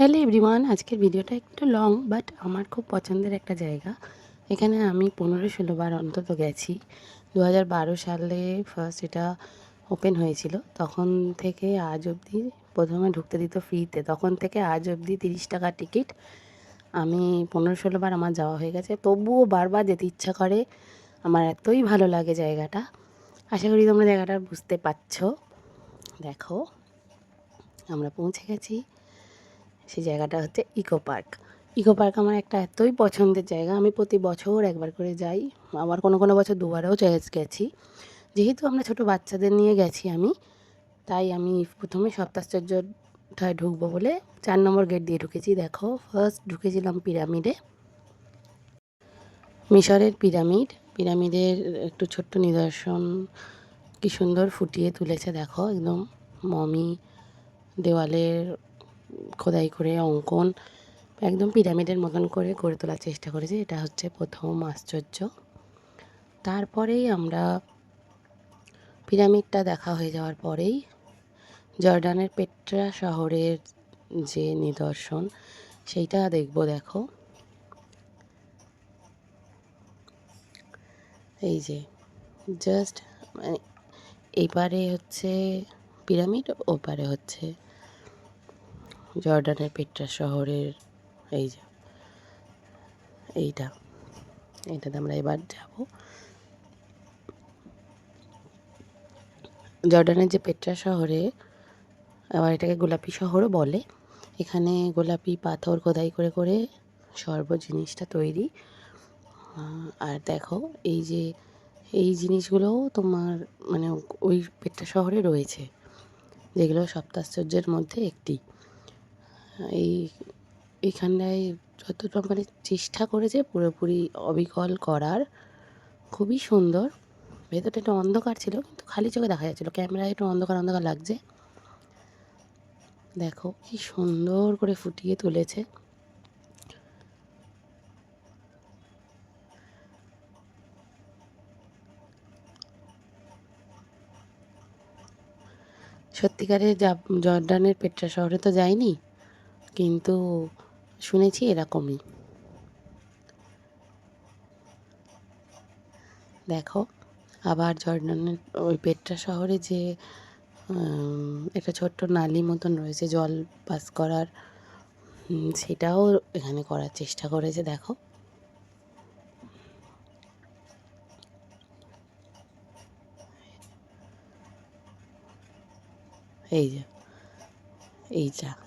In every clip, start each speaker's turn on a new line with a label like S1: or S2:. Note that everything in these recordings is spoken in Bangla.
S1: হ্যালো এভরিওয়ান, আজকের ভিডিওটা একটু লং বাট আমার খুব পছন্দের একটা জায়গা। এখানে আমি 15-16 বার অন্তত গেছি। 2012 সালে ফার্স্ট এটা ওপেন হয়েছিল। তখন থেকে আজ অবধি, প্রথমে ঢুকতে দিত ফ্রিতে, তখন থেকে আজ অবধি 30 টাকা টিকিট। আমি 15-16 বার আমার যাওয়া হয়ে গেছে, তবুও বারবার যেতে ইচ্ছা করে। আমার এতই ভালো লাগে জায়গাটা। আশা করি তোমরা জায়গাটা বুঝতে পারছো। দেখো, আমরা পৌঁছে গেছি। সেই জায়গাটা হচ্ছে ইকো পার্ক। ইকো পার্ক আমার একটা এতই পছন্দের জায়গা, আমি প্রতি বছর একবার করে যাই। আবার কোনো কোনো বছর দুবারও গেছি। যেহেতু আমরা ছোটো বাচ্চাদের নিয়ে গেছি আমি, তাই আমি প্রথমে সপ্তাশ্চর্যটায় ঢুকবো বলে 4 নম্বর গেট দিয়ে ঢুকেছি। দেখো, ফার্স্ট ঢুকেছিলাম পিরামিডে। মিশরের পিরামিডের একটু ছোট্ট নিদর্শন কি সুন্দর ফুটিয়ে তুলেছে। দেখো, একদম মমি দেওয়ালের খোদাই করে অঙ্কন একদম পিরামিডের মতন করে গড়ে তোলার চেষ্টা করেছে। এটা হচ্ছে প্রথম আশ্চর্য। তারপরেই আমরা পিরামিডটা দেখা হয়ে যাওয়ার পরেই জর্ডানের পেট্রা শহরের যে নিদর্শন সেইটা দেখব। দেখো, এই যে জাস্ট মানে এইপারে হচ্ছে পিরামিড, ওপারে হচ্ছে জর্ডানের পেট্রা শহরের এই যে এইটাতে আমরা এবার যাব। জর্ডানের যে পেট্রা শহরে, আবার এটাকে গোলাপি শহরও বলে। এখানে গোলাপি পাথর খোদাই করে করে জিনিসটা তৈরি। আর দেখো, এই জিনিসগুলোও তোমার মানে ওই পেট্রা শহরে রয়েছে, যেগুলো সপ্তাশ্চর্যের মধ্যে একটি। এই এইখানটায় যতটা মানে চেষ্টা করেছে পুরোপুরি অবিকল করার, খুবই সুন্দর। ভেতরটা একটু অন্ধকার ছিল, কিন্তু খালি চোখে দেখা যাচ্ছিলো, ক্যামেরায় একটু অন্ধকার অন্ধকার লাগছে। দেখো কি সুন্দর করে ফুটিয়ে তুলেছে। সত্যিকারের জর্ডানের পেট্রা শহরে তো যাইনি, কিন্তু শুনেছি এরকমই। দেখো, আবার জর্ডানের ওই পেট্রা শহরে যে একটা ছোট্ট নালি মতন রয়েছে জল পাস করার, সেটাও এখানে করার চেষ্টা করেছে। দেখো, এই যে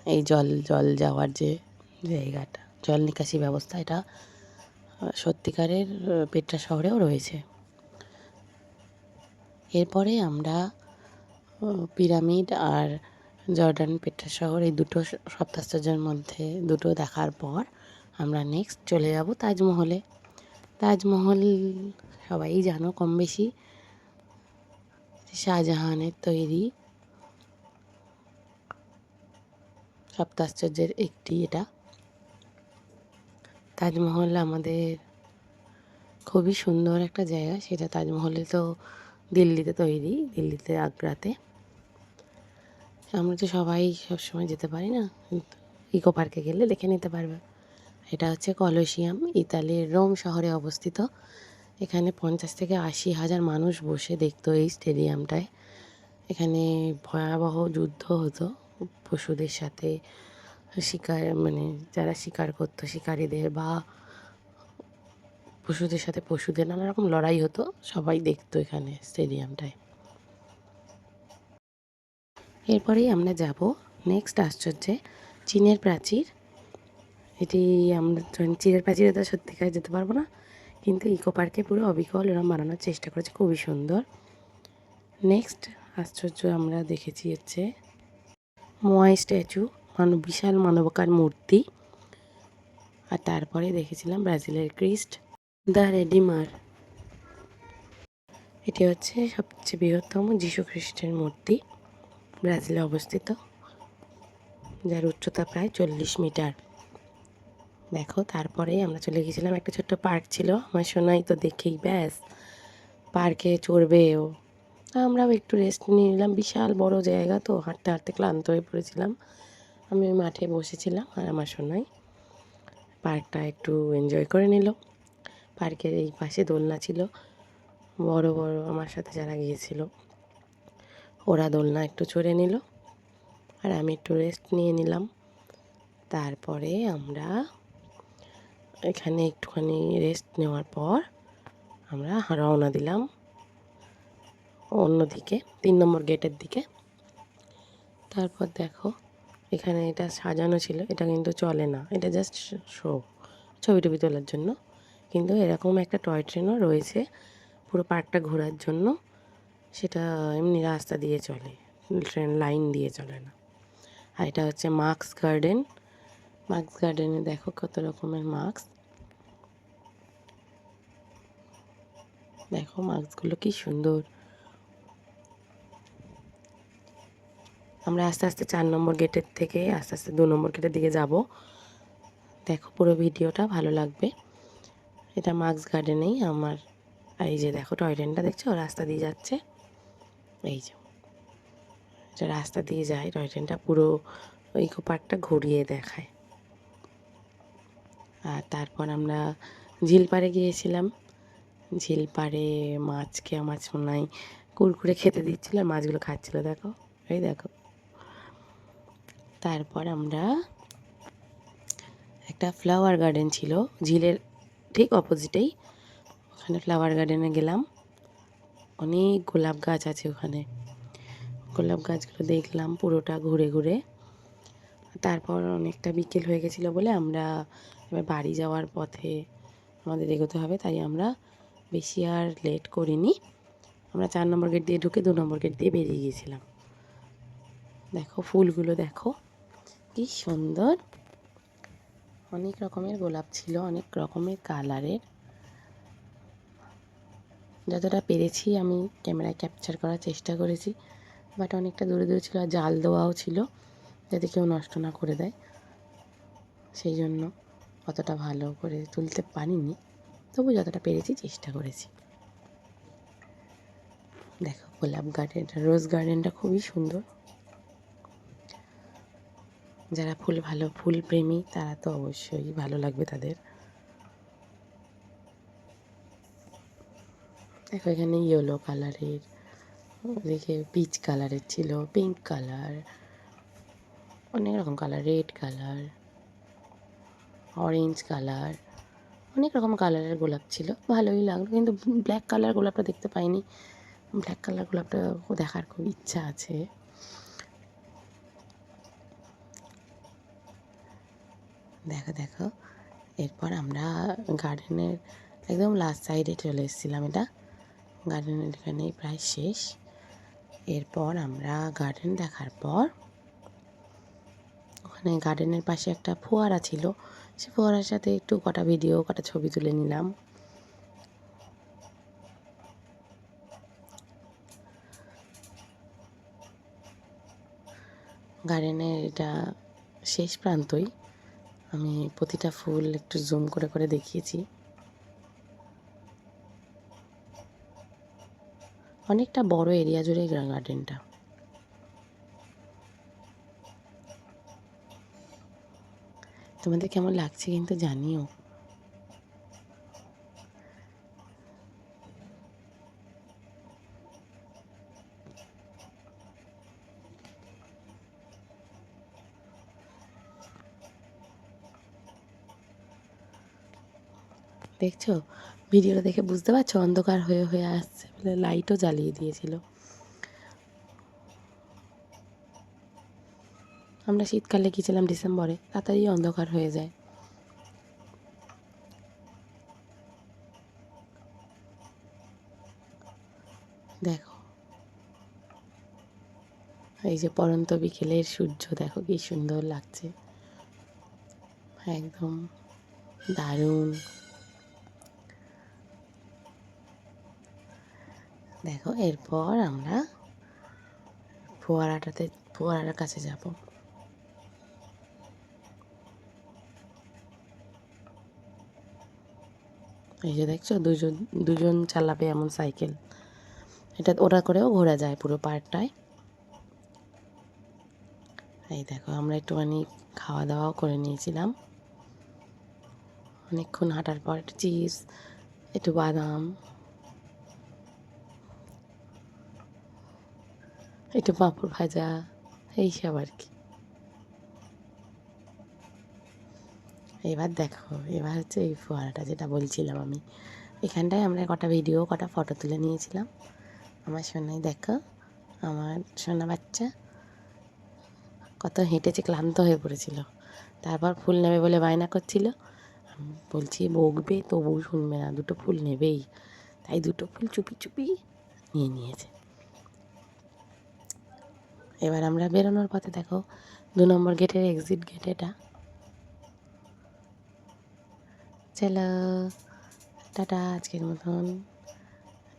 S1: এই জল জল যাওয়ার যে জায়গাটা, জল নিকাশি ব্যবস্থা, এটা সত্যিকারের পেট্রা শহরেও রয়েছে। এরপরে আমরা পিরামিড আর জর্ডান পেট্রা শহর, এই দুটো সপ্তাশ্চর্যের মধ্যে দুটো দেখার পর আমরা নেক্সট চলে যাব তাজমহলে। তাজমহল সবাই জানো কম বেশি, শাহজাহানের তৈরি সপ্তাশ্চর্যের একটি এটা। তাজমহল আমাদের খুবই সুন্দর একটা জায়গা। সেটা তাজমহলে তো দিল্লিতে তৈরি, দিল্লিতে আগ্রাতে। আমরা তো সবাই সবসময় যেতে পারি না, কিন্তু ইকো পার্কে গেলে দেখে নিতে পারবে। এটা হচ্ছে কলোসিয়াম, ইতালির রোম শহরে অবস্থিত। এখানে 50 থেকে 80 হাজার মানুষ বসে দেখতো এই স্টেডিয়ামটায়। এখানে ভয়াবহ যুদ্ধ হতো পশুদের সাথে, শিকার মানে যারা শিকার করতো শিকারীদের, বা পশুদের সাথে পশুদের নানা রকম লড়াই হতো, সবাই দেখতো এখানে স্টেডিয়ামটায়। এরপরেই আমরা যাব নেক্সট আশ্চর্যে, চীনের প্রাচীর। এটি আমরা চীনের প্রাচীরে তো সত্যিকার যেতে পারবো না, কিন্তু ইকো পার্কে পুরো অবিকল এরম বানানোর চেষ্টা করেছে, খুবই সুন্দর। নেক্সট আশ্চর্য আমরা দেখেছি হচ্ছে মোয়াই স্ট্যাচু, বিশাল মানবাকার মূর্তি। আর তারপরে দেখেছিলাম ব্রাজিলের ক্রিস্ট, দ্য রেডিমার। এটি হচ্ছে সবচেয়ে বৃহত্তম যীশু খ্রিস্টের মূর্তি, ব্রাজিলে অবস্থিত, যার উচ্চতা প্রায় 40 মিটার। দেখো, তারপরে আমরা চলে গেছিলাম, একটা ছোট্ট পার্ক ছিল, আমার সোনাই তো দেখেই ব্যাস পার্কে চড়বে ও। আমরাও একটু রেস্ট নিয়ে নিলাম, বিশাল বড় জায়গা তো, হাঁটতে হাঁটতে ক্লান্ত হয়ে পড়েছিলাম। আমি ওই মাঠে বসেছিলাম আর আমার সোনাই পার্কটা একটু এনজয় করে নিল। পার্কের এই পাশে দোলনা ছিল, বড় বড় আমার সাথে যারা গিয়েছিল ওরা দোলনা একটু চড়ে নিল আর আমি একটু রেস্ট নিয়ে নিলাম। তারপরে আমরা এখানে একটুখানি রেস্ট নেওয়ার পর আমরা রওনা দিলাম অন্যদিকে 3 নম্বর গেটের দিকে। তারপর দেখো এখানে এটা সাজানো ছিল, এটা কিন্তু চলে না, এটা জাস্ট শো, ছবি টবি তোলার জন্য। কিন্তু এরকম একটা টয় ট্রেনও রয়েছে পুরো পার্কটা ঘোরার জন্য, সেটা এমনি রাস্তা দিয়ে চলে, ট্রেন লাইন দিয়ে চলে না। আর এটা হচ্ছে মার্কস গার্ডেন। মার্কস গার্ডেনে দেখো কত রকমের মার্কস, দেখো মার্কসগুলো কি সুন্দর। আমরা আস্তে আস্তে 4 নম্বর গেটের থেকে আস্তে আস্তে 2 নম্বর গেটের দিকে যাব। দেখো পুরো ভিডিওটা ভালো লাগবে। এটা মার্কস গার্ডেনেই আমার, এই যে দেখো টয় ট্রেনটা দেখছো রাস্তা দিয়ে যাচ্ছে, এই যে এটা রাস্তা দিয়ে যায় টয় ট্রেনটা, পুরো ইকো পার্কটা ঘুরিয়ে দেখায়। আর তারপর আমরা ঝিল পাড়ে গিয়েছিলাম। ঝিল পাড়ে মাছকে আমার সোনাই কুরকুরে খেতে দিচ্ছিল আর মাছগুলো খাচ্ছিল, দেখো এই দেখো। তারপর আমরা একটা ফ্লাওয়ার গার্ডেন ছিল ঝিলের ঠিক অপোজিটেই, ওখানে ফ্লাওয়ার গার্ডেনে গেলাম। অনেক গোলাপ গাছ আছে ওখানে, গোলাপ গাছগুলো দেখলাম পুরোটা ঘুরে ঘুরে। তারপর অনেকটা বিকেল হয়ে গেছিলো বলে আমরা এবার বাড়ি যাওয়ার পথে আমাদের এগোতে হবে, তাই আমরা বেশি আর লেট করিনি। আমরা 4 নম্বর গেট দিয়ে ঢুকে 2 নম্বর গেট দিয়ে বেরিয়ে গিয়েছিলাম। দেখো ফুলগুলো দেখো কি সুন্দর, অনেক রকমের গোলাপ ছিল, অনেক রকমের কালারের। যতটা পেরেছি আমি ক্যামেরায় ক্যাপচার করার চেষ্টা করেছি, বাট অনেকটা দূরে দূরে ছিল আর জাল দেওয়াও ছিল যাতে কেউ নষ্ট না করে দেয়, সেই জন্য অতটা ভালো করে তুলতে পারিনি, তবু যতটা পেরেছি চেষ্টা করেছি। দেখো গোলাপ গার্ডেনটা, রোজ গার্ডেনটা খুবই সুন্দর। যারা ফুল প্রেমী তারা তো অবশ্যই ভালো লাগবে তাদের। দেখো এখানে ইয়েলো কালারের, ওদিকে পিচ কালারের ছিল, পিঙ্ক কালার, অনেক রকম colour, red colour, orange colour, অনেক রকম কালারের গোলাপ ছিল, ভালোই লাগলো। কিন্তু ব্ল্যাক কালার গোলাপটা দেখতে পাইনি, ব্ল্যাক কালার গোলাপটা দেখার খুব ইচ্ছা আছে। দেখো দেখো এরপর আমরা গার্ডেনের একদম লাস্ট সাইডে চলে এসেছিলাম, এটা গার্ডেনের এখানেই প্রায় শেষ। এরপর আমরা গার্ডেন দেখার পর ওখানে গার্ডেনের পাশে একটা ফোয়ারা ছিল, সে ফোয়ারার সাথে একটু কটা ভিডিও কটা ছবি তুলে নিলাম। গার্ডেনের এটা শেষ প্রান্তই, আমি প্রতিটা ফুল একটু জুম করে করে দেখিয়েছি। অনেকটা বড় এরিয়া জুড়ে গার্ডেনটা। তোমাদের কেমন লাগছে কিন্তু জানিও। দেখছো ভিডিওটা দেখে বুঝতে পারছো অন্ধকার হয়ে হয়ে আসছে বলে লাইটও জ্বালিয়ে দিয়েছিল। আমরা শীতকালে গিয়েছিলাম ডিসেম্বরে, তাড়াতাড়ি অন্ধকার হয়ে যায়। দেখো এই যে পড়ন্ত বিকেলের সূর্য, দেখো কি সুন্দর লাগছে, একদম দারুণ। দেখো এরপর আমরা ফোয়ারার কাছে যাব। এই যে দেখছো দুজন দুজন চালাবে এমন সাইকেল, এটা ওরা করেও ঘোরা যায় পুরো পার্কটায়। এই দেখো আমরা একটুখানি খাওয়া দাওয়াও করে নিয়েছিলাম, অনেকক্ষণ হাঁটার পর একটু চিপস, একটু বাদাম, একটু পাঁপড় ভাজা, এইসব আর কি। এবার দেখো, এবার হচ্ছে এই ফোয়ারাটা যেটা বলছিলাম আমি, এখানটায় আমরা কটা ভিডিও কটা ফটো তুলে নিয়েছিলাম। আমার সোনাই দেখো, আমার সোনা বাচ্চা কত হেঁটেছে, ক্লান্ত হয়ে পড়েছিল। তারপর ফুল নেবে বলে বায়না করছিল, আমি বলছি বকবে তবুও শুনবে না, দুটো ফুল নেবেই, তাই দুটো ফুল চুপি চুপি নিয়ে নিয়েছে। এবার আমরা বেরোনোর পথে দেখো 2 নম্বর গেটের এক্সিট গেট এটা। চলো টাটা, আজকের মতন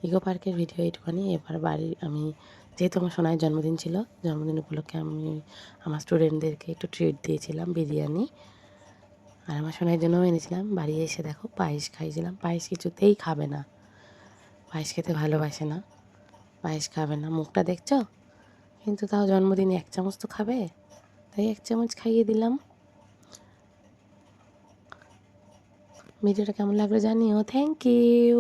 S1: ইকো পার্কের ভিডিও এইটুখানি। এবার বাড়ি আমি, যেহেতু আমার সোনার জন্মদিন ছিল, জন্মদিন উপলক্ষে আমি আমার স্টুডেন্টদেরকে একটু ট্রিট দিয়েছিলাম, বিরিয়ানি, আর আমার সোনার জন্যও এনেছিলাম। বাড়ি এসে দেখো পায়েস খাইয়েছিলাম, পায়েস কিছুতেই খাবে না, পায়েস খেতে ভালোবাসে না, পায়েস খাবে না, মুখটা দেখছো, কিন্তু তাও জন্মদিনে 1 চামচ তো খাবে, তাই 1 চামচ খাইয়ে দিলাম। ভিডিওটা কেমন লাগলো জানিও, থ্যাংক ইউ।